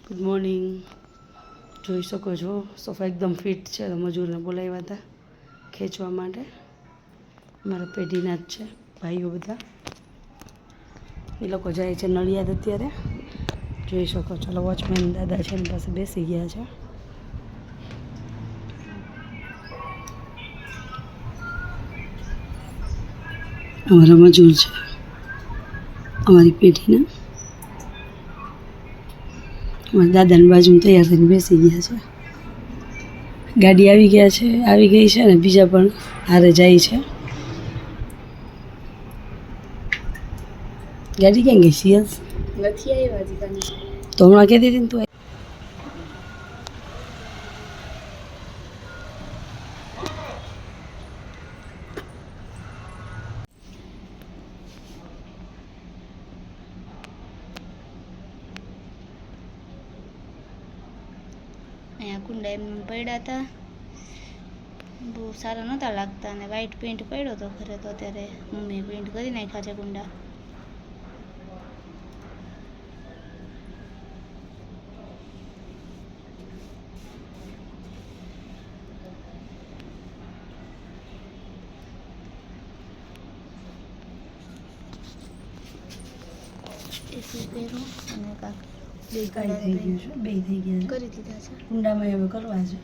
Good morning. જોઈ શકો છો સોફા એકદમ ફિટ છે. તો મજૂરને બોલાવ્યા હતા ખેંચવા માટે. મારા પેઢીના જ છે ભાઈઓ બધા. એ લોકો જાય છે નડિયાદ અત્યારે. જોઈ શકો છો. વોચમેન દાદા છે એની પાસે બેસી ગયા છે. અમારા મજૂર છે અમારી પેઢીના. અમારા દાદાની બાજુમાં તૈયાર થઈને બેસી ગયા છે. ગાડી આવી ગઈ છે અને બીજા પણ હારે જાય છે. ગાડી ક્યાં ગઈ? સિયસ નથી આવ્યા હજી તને તો હમણાં કહેતી હતી ને તું. અહીંયા કુંડા એમ પડ્યા હતા, બહુ સારા નહોતા લાગતા. અને વ્હાઈટ પેન્ટ પડ્યો હતો ઘરે, તો અત્યારે મમ્મીએ પેન્ટ કરી નાખ્યા છે કુંડા. એસી પહેરું અને કાંક બે થઈ ગયા કરી દીધા છે. કુંડામાં હવે કરવા છે.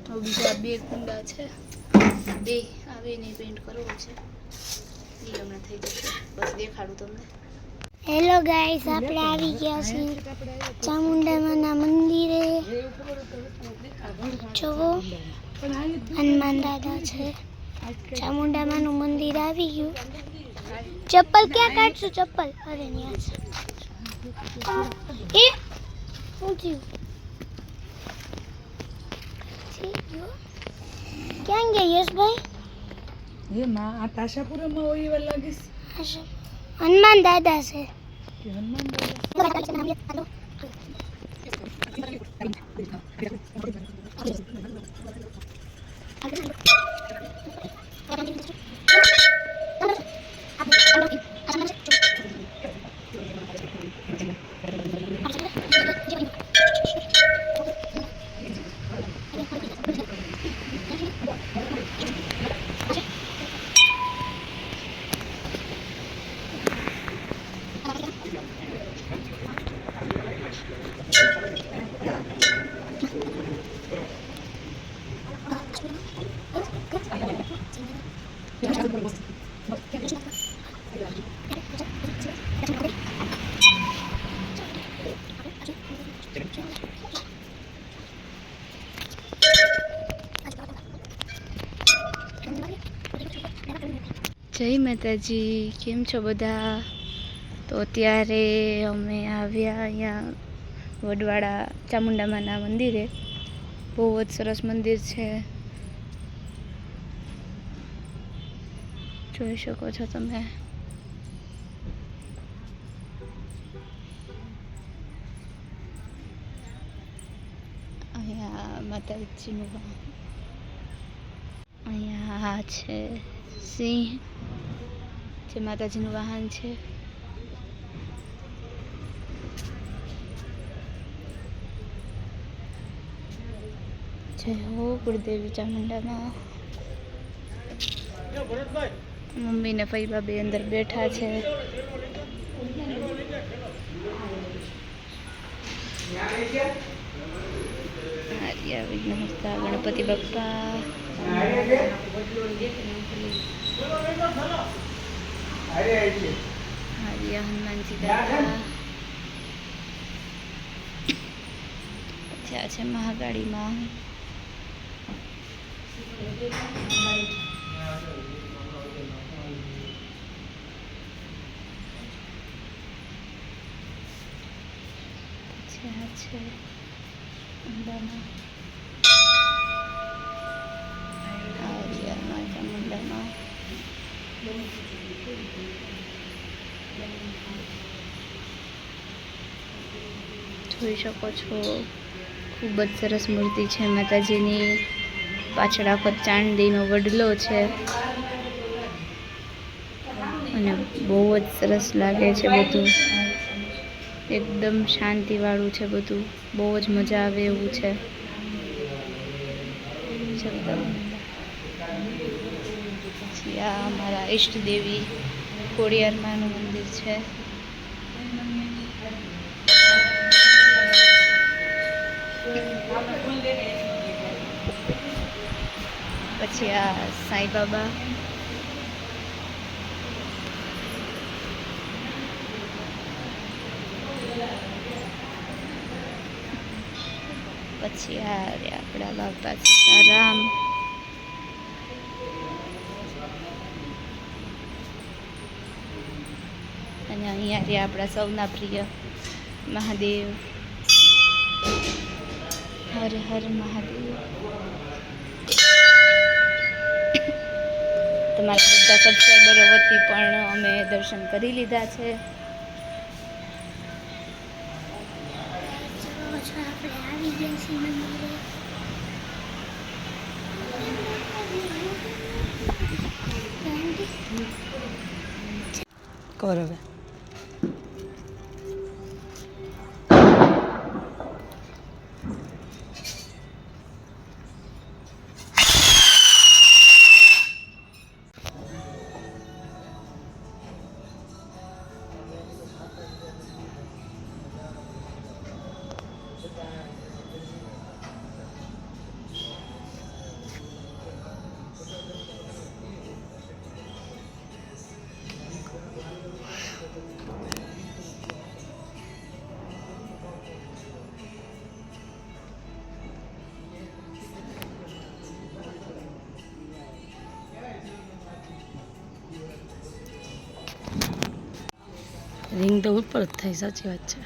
તો બીજા 2 કુંડા છે, 2 આવીને પેન્ટ કરવો છે. એ હમણાં થઈ જશે. બસ દેખાડું તમને. હેલો ગાઈસ, આપણે આવી ગયા છીએ ચામુંડામાના મંદિરે. જુઓ, હનુમાન દાદા છે. ચામુંડામાનું મંદિર આવી ગયું. ચપ્પલ ક્યાં કાઢશું? ચપ્પલ અરે ન્યા છે. એ શું થયું? ક્યાં ગયા યશભાઈ? એ માં આ તાશાપુરામાં હોય એવા લાગીશ. હનુમાન દાદા છે. હનુમાન દાદા જય માતાજી, કેમ છો બધા? તો અત્યારે અમે આવ્યા અહીંયા વડવાડા ચામુંડામાના મંદિરે. બહુ જ સરસ મંદિર છે, જોઈ શકો છો તમે. અહીંયા માતાજીનું અહીંયા છે સિંહ, જે માતાજીનું વાહન છે. જય હો ગુરુદેવી ચામુંડામાં. મમ્મી ને ફઈબા બે અંદર બેઠા છે. આર્યા વિઘ્નહર્તા ગણપતિ બાપ્પા. આર્યા હનુમાનજી દાદા. પછી આ છે મહાકાળીમાં. પછી આ છે અંબામાં. આર્યામાં ચામુંડામાં. જોઈ શકો છો, ખૂબ જ સરસ મૂર્તિ છે માતાજીની. પાછળ આખો ચાંદીનો વડલો છે અને બહુ જ સરસ લાગે છે બધું. એકદમ શાંતિવાળું છે બધું, બહુ જ મજા આવે એવું છે. પછી આ અમારા ઈષ્ટદેવી ખોડિયારમાંનું મંદિર છે. પછી આ સાંઈબાબા, પછી આ આપણા બાપા સીતારામ, અને અહીંયા રહ્યા આપણા સૌના પ્રિય મહાદેવ. હર હર મહાદેવ. તમારા બધા સબસ્ક્રાઈબરો વતી પણ અમે દર્શન કરી લીધા છે. ચલો છો આપણે આવી ગયા છીએ મંદિરે. કર હવે. રિંગ તો ઉપર જ થાય, સાચી વાત છે.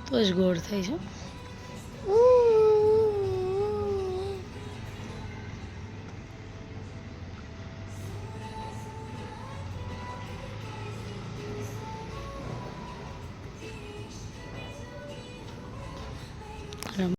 તો જ ગોળ થાય છે.